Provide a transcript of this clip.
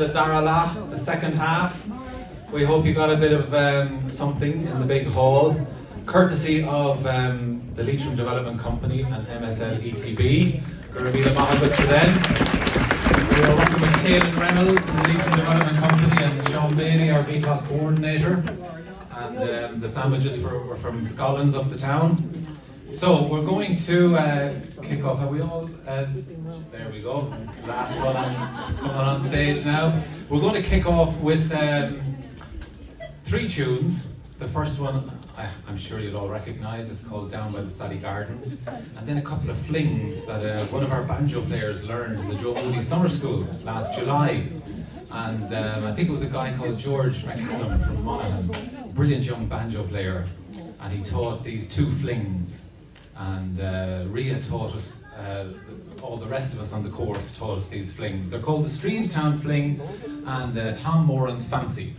The Darala, the second half. We hope you got a bit of something in the big hall, courtesy of the Leitrim Development Company and MSL ETB. Garabila Mahabat to them. We are working with Caelan Reynolds and the Leitrim Development Company and Sean Bailey, our VTOS coordinator. And the sandwiches were from Scollins up the town. So we're going to kick off. Are we all? There we go. Last one coming on stage now. We're going to kick off with 3 tunes. The first one I'm sure you'll all recognise. It's called Down by the Sally Gardens. And then a couple of flings that one of our banjo players learned in the Joe Moody Summer School last July. And I think it was a guy called George McCallum from Monaghan. Brilliant young banjo player. And he taught these 2 flings. And Ria taught us, all the rest of us on the course taught us these flings. They're called the Streamstown Fling and Tom Moran's Fancy.